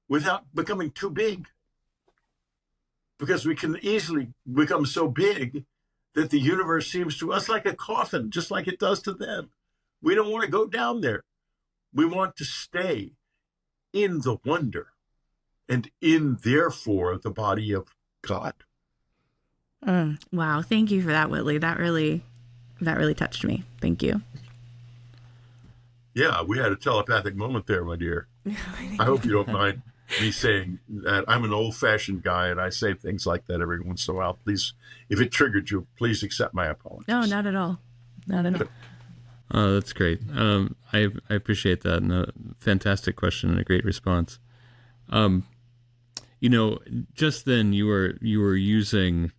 Speaker 1: without becoming too big? Because we can easily become so big that the universe seems to us like a coffin, just like it does to them. We don't want to go down there. We want to stay in the wonder and in, therefore, the body of God.
Speaker 2: Wow. Thank you for that, Whitley. That really touched me. Thank you.
Speaker 1: Yeah, we had a telepathic moment there, my dear. I hope you don't mind me saying that. I'm an old-fashioned guy, and I say things like that every once in a while. Please, if it triggered you, please accept my apologies.
Speaker 2: No, not at all. Not at all.
Speaker 3: Oh, that's great. I appreciate that, and a fantastic question and a great response. Just then you were using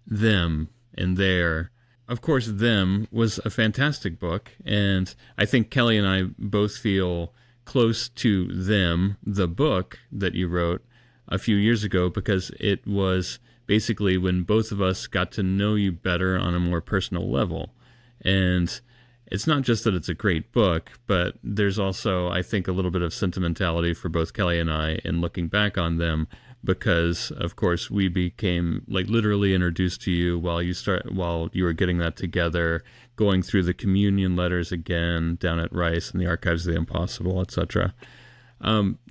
Speaker 3: them and their. Of course, Them was a fantastic book, and I think Kelly and I both feel close to Them, the book that you wrote a few years ago, because it was basically when both of us got to know you better on a more personal level. And it's not just that it's a great book, but there's also, I think, a little bit of sentimentality for both Kelly and I in looking back on Them, because of course we became like literally introduced to you while you were getting that together, going through the communion letters again down at Rice and the Archives of the Impossible, etc.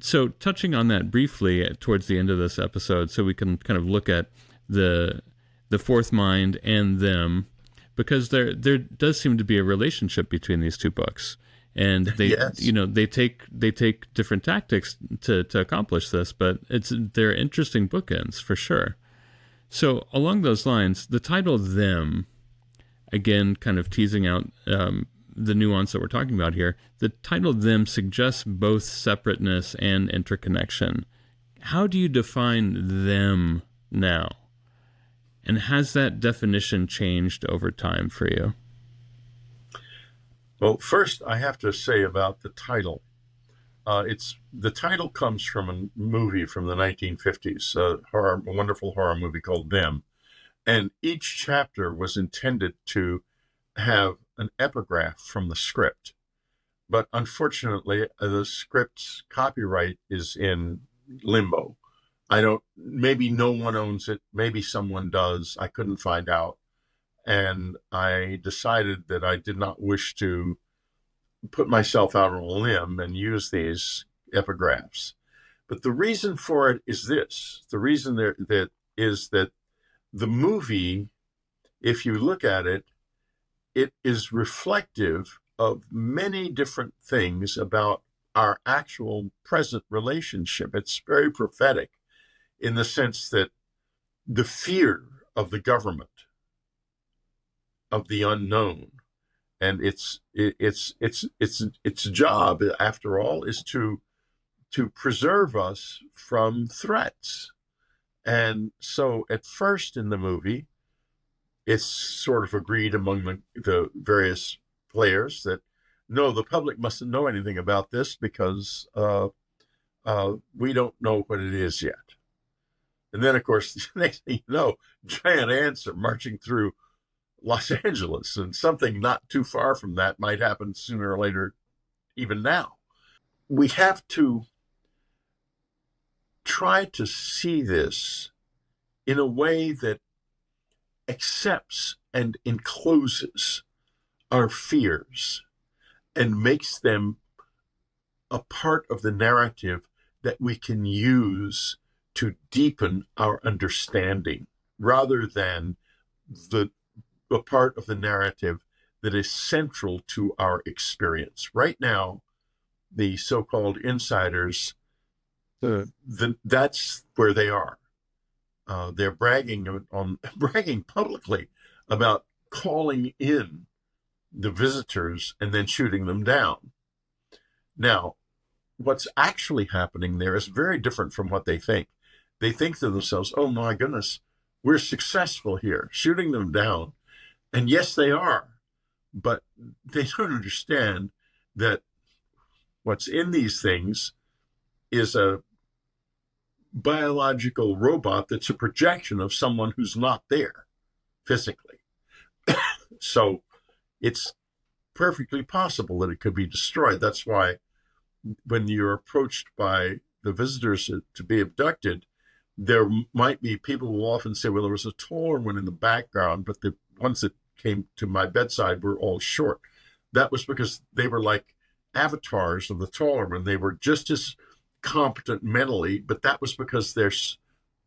Speaker 3: So touching on that briefly towards the end of this episode, so we can kind of look at the fourth mind and Them, because there does seem to be a relationship between these two books. And they,
Speaker 1: yes.
Speaker 3: They take different tactics to accomplish this, but they're interesting bookends for sure. So along those lines, the title Them, again, kind of teasing out the nuance that we're talking about here, the title Them suggests both separateness and interconnection. How do you define them now? And has that definition changed over time for you?
Speaker 1: Well, first, I have to say about the title. The title comes from a movie from the 1950s, a wonderful horror movie called Them. And each chapter was intended to have an epigraph from the script. But unfortunately, the script's copyright is in limbo. Maybe no one owns it. Maybe someone does. I couldn't find out. And I decided that I did not wish to put myself out on a limb and use these epigraphs. But the reason for it is this. The reason that is that the movie, if you look at it, it is reflective of many different things about our actual present relationship. It's very prophetic in the sense that the fear of the government, of the unknown, and its job, after all, is to preserve us from threats. And so at first in the movie, it's sort of agreed among the various players that no, the public mustn't know anything about this because we don't know what it is yet. And then, of course, the next thing you know, giant ants are marching through Los Angeles, and something not too far from that might happen sooner or later, even now. We have to try to see this in a way that accepts and encloses our fears and makes them a part of the narrative that we can use to deepen our understanding, rather than a part of the narrative that is central to our experience. Right now, the so-called insiders, that's where they are. They're bragging publicly about calling in the visitors and then shooting them down. Now, what's actually happening there is very different from what they think. They think to themselves, oh my goodness, we're successful here, shooting them down. And yes, they are, but they don't understand that what's in these things is a biological robot that's a projection of someone who's not there physically. So it's perfectly possible that it could be destroyed. That's why when you're approached by the visitors to be abducted, there might be people who will often say, well, there was a taller one in the background, but the ones that came to my bedside were all short. That was because they were like avatars of the taller one. They were just as competent mentally, but that was because the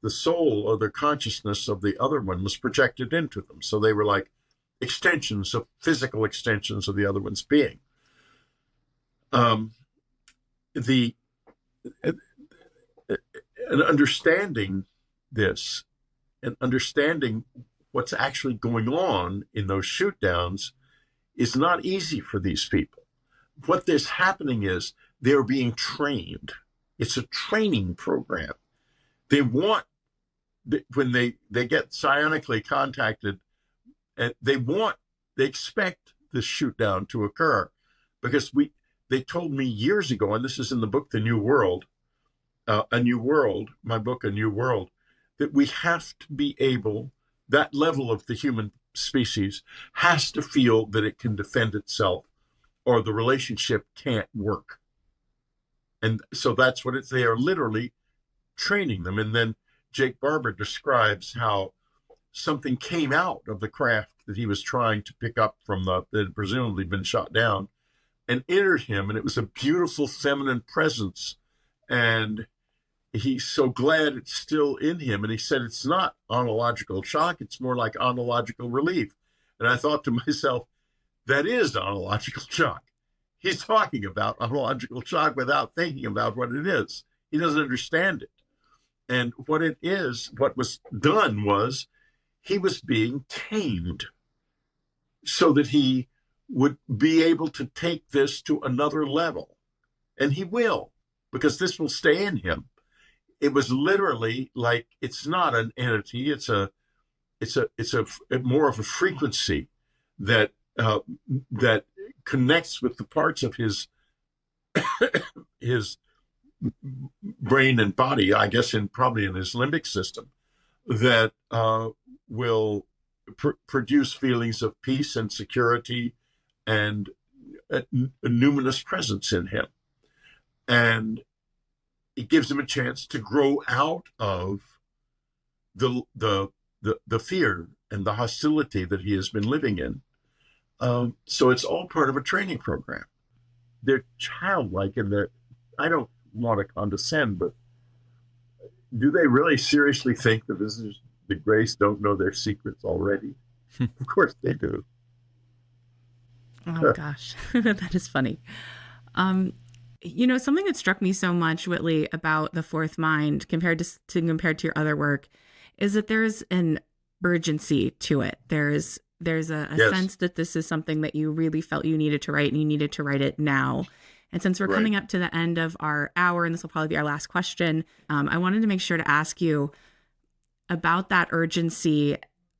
Speaker 1: soul or the consciousness of the other one was projected into them. So they were like physical extensions of the other one's being. And understanding this and understanding what's actually going on in those shoot downs is not easy for these people. What is happening is they're being trained. It's a training program. They want, when they get psionically contacted, and they expect this shoot down to occur, because they told me years ago, and this is in the book, The New World, my book, A New World, that we have to be able, that level of the human species has to feel that it can defend itself or the relationship can't work. And so that's what they are literally training them. And then Jake Barber describes how something came out of the craft that he was trying to pick up from that had presumably been shot down and entered him. And it was a beautiful feminine presence. And he's so glad it's still in him. And he said, it's not ontological shock. It's more like ontological relief. And I thought to myself, that is ontological shock. He's talking about ontological shock without thinking about what it is. He doesn't understand it. And what it is, what was done was he was being tamed so that he would be able to take this to another level. And he will, because this will stay in him. It was literally like, it's not an entity. It's a more of a frequency that connects with the parts of his brain and body, I guess, probably in his limbic system, that will produce feelings of peace and security and a numinous presence in him. And it gives him a chance to grow out of the fear and the hostility that he has been living in. So it's all part of a training program. They're childlike, and I don't want to condescend, but do they really seriously think the visitors to grace don't know their secrets already? Of course they do.
Speaker 2: Oh gosh, that is funny. Something that struck me so much, Whitley, about the fourth mind compared to your other work, is that there's an urgency to it. There's a
Speaker 1: Yes.
Speaker 2: sense that this is something that you really felt you needed to write, and you needed to write it now. And since we're
Speaker 1: Right.
Speaker 2: coming up to the end of our hour, and this will probably be our last question, I wanted to make sure to ask you about that urgency.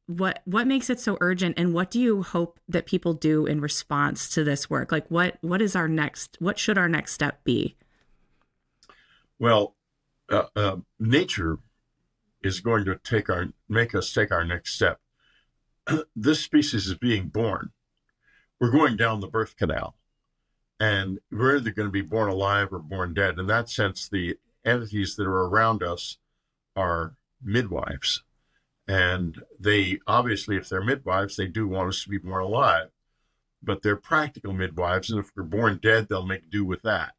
Speaker 2: What makes it so urgent, and what do you hope that people do in response to this work? Like what should our next step be?
Speaker 1: Well, nature is going to make us take our next step. This species is being born. We're going down the birth canal, and we're either going to be born alive or born dead. In that sense, the entities that are around us are midwives. And they obviously, if they're midwives, they do want us to be born alive, but they're practical midwives. And if we're born dead, they'll make do with that.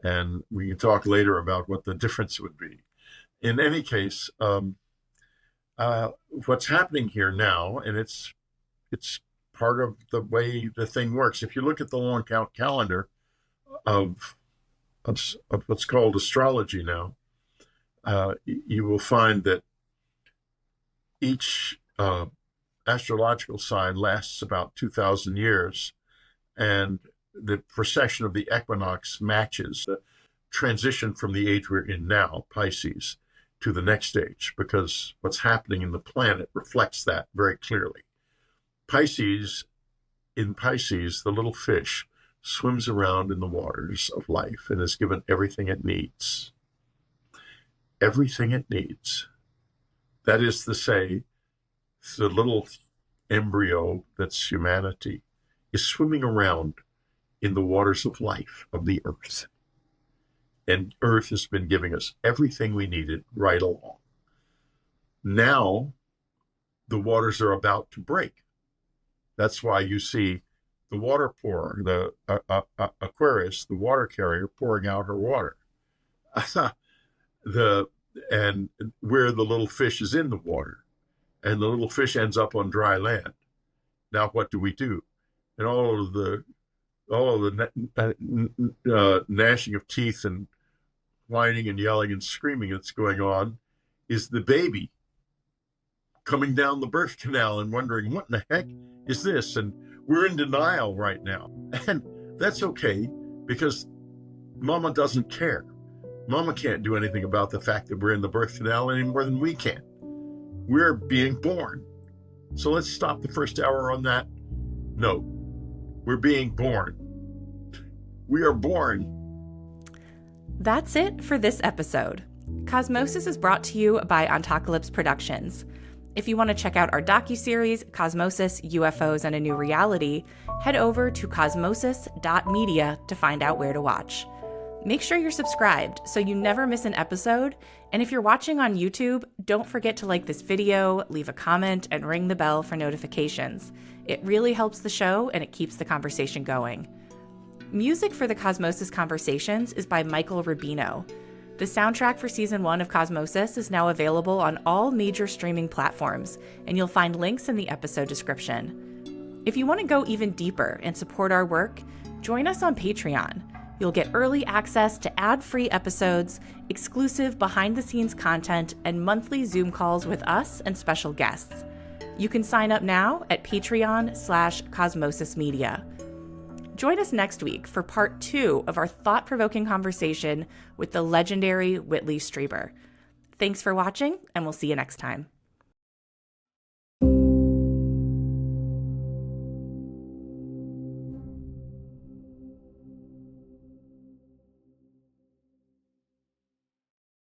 Speaker 1: And we can talk later about what the difference would be. In any case, what's happening here now, and it's part of the way the thing works. If you look at the long count calendar of what's called astrology now, you will find that each astrological sign lasts about 2,000 years, and the precession of the equinox matches the transition from the age we're in now, Pisces, to the next age, because what's happening in the planet reflects that very clearly. In Pisces, the little fish swims around in the waters of life and is given everything it needs. Everything it needs. That is to say, the little embryo that's humanity is swimming around in the waters of life of the earth. And earth has been giving us everything we needed right along. Now, the waters are about to break. That's why you see the water pourer, the Aquarius, the water carrier, pouring out her water. And where the little fish is in the water, and the little fish ends up on dry land. Now what do? And all of the gnashing of teeth and whining and yelling and screaming that's going on is the baby coming down the birth canal and wondering, what in the heck is this? And we're in denial right now. And that's okay, because Mama doesn't care. Mama can't do anything about the fact that we're in the birth canal any more than we can. We're being born. So let's stop the first hour on that note. We're being born. We are born.
Speaker 2: That's it for this episode. Cosmosis is brought to you by Ontocalypse Productions. If you want to check out our docuseries, Cosmosis, UFOs, and a New Reality, head over to cosmosis.media to find out where to watch. Make sure you're subscribed so you never miss an episode. And if you're watching on YouTube, don't forget to like this video, leave a comment, and ring the bell for notifications. It really helps the show, and it keeps the conversation going. Music for the Cosmosis Conversations is by Michael Rubino. The soundtrack for Season 1 of Cosmosis is now available on all major streaming platforms, and you'll find links in the episode description. If you want to go even deeper and support our work, join us on Patreon. You'll get early access to ad-free episodes, exclusive behind-the-scenes content, and monthly Zoom calls with us and special guests. You can sign up now at patreon.com/cosmosismedia. Join us next week for part 2 of our thought-provoking conversation with the legendary Whitley Strieber. Thanks for watching, and we'll see you next time.